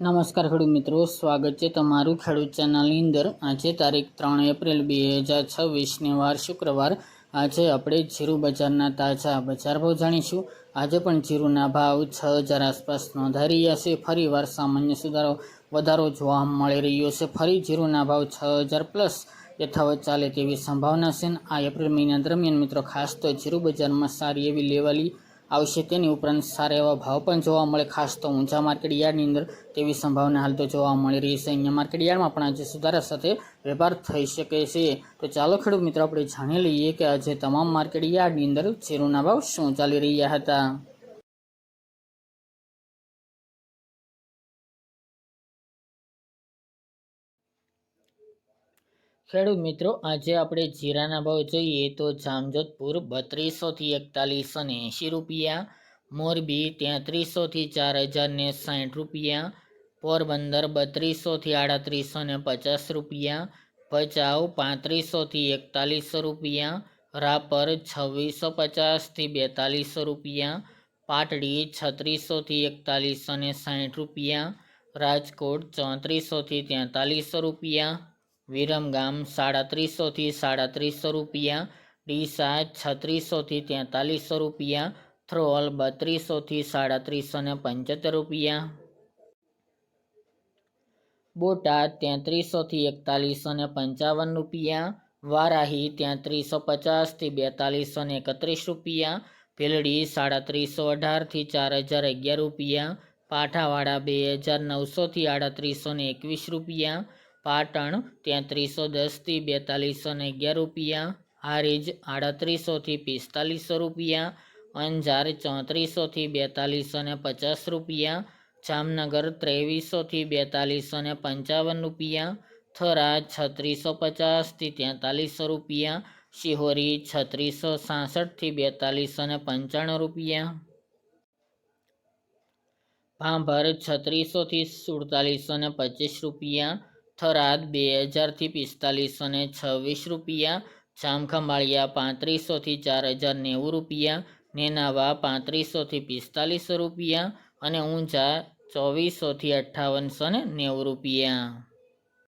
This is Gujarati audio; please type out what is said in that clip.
નમસ્કાર ખેડૂત મિત્રો, સ્વાગત છે તમારું ખેડૂત ચેનલની અંદર। આજે તારીખ 3 એપ્રિલ 2026 વાર શુક્રવાર। આજે આપણે જીરું બજારના તાજા બજાર ભાવ જાણીશું। આજે પણ જીરુના ભાવ 6000 આસપાસ નોંધાઈ રહ્યા છે। ફરીવાર સામાન્ય સુધારો વધારો જોવા મળી રહ્યો છે। ફરી જીરુના ભાવ 6000 પ્લસ યથાવત ચાલે તેવી સંભાવના છે। આ એપ્રિલ મહિના દરમિયાન મિત્રો ખાસ તો જીરું બજારમાં સારી એવી લેવાલી આવશે। તેની ઉપરાંત સારા એવા ભાવ પણ જોવા મળે, ખાસ તો ઊંચા માર્કેટ યાર્ડની અંદર તેવી સંભાવના હાલ તો જોવા મળી રહી છે। અહીંયા માર્કેટ યાર્ડમાં પણ આજે સુધારા સાથે વેપાર થઈ શકે છે। તો ચાલો ખેડૂત મિત્રો આપણે જાણી લઈએ કે આજે તમામ માર્કેટ યાર્ડની અંદર જીરુના ભાવ શું ચાલી રહ્યા હતા। ખેડૂત મિત્રો, આજે આપણે જીરાના ભાવ જોઈએ તો જામજોધપુર 3200 થી 4180 રૂપિયા, મોરબી 3300 થી 4060 રૂપિયા, પોરબંદર 3200 થી 3850 રૂપિયા, ભચાઉ 3500 થી 4100 રૂપિયા, રાપર 2650 થી 4200 રૂપિયા, પાટડી 3600 થી 4160 રૂપિયા, રાજકોટ 3400 થી 4300 રૂપિયા, વિરમગામ 3700 થી 3700 રૂપિયા, ડીસા 3600 થી 4300 રૂપિયા, થ્રોલ 3200 થી 3775 રૂપિયા, બોટાદ 3300 થી 4155 રૂપિયા, વારાહી 3350 થી 4231 રૂપિયા, ભીલડી 3718 થી 4011 રૂપિયા, પાઠાવાડા 2900 થી 3821 રૂપિયા, પાટણ 3310 થી 4211 રૂપિયા, હારીજ 3800 થી 4500 રૂપિયા, અંજાર 3400 થી 4250 રૂપિયા, જામનગર 2300 થી 4255 રૂપિયા, થરા 3650 થી 4300 રૂપિયા, શિહોરી 3666 થી 4295 રૂપિયા, ભાંભર 3600 થી 4725 રૂપિયા, થરાદ 2000 થી 4526 રૂપિયા, જામખંભાળિયા 3500 થી 4090 રૂપિયા, નેનાવા 3500 થી 4500 રૂપિયા અને ઊંઝા 2400 થી 5890 રૂપિયા।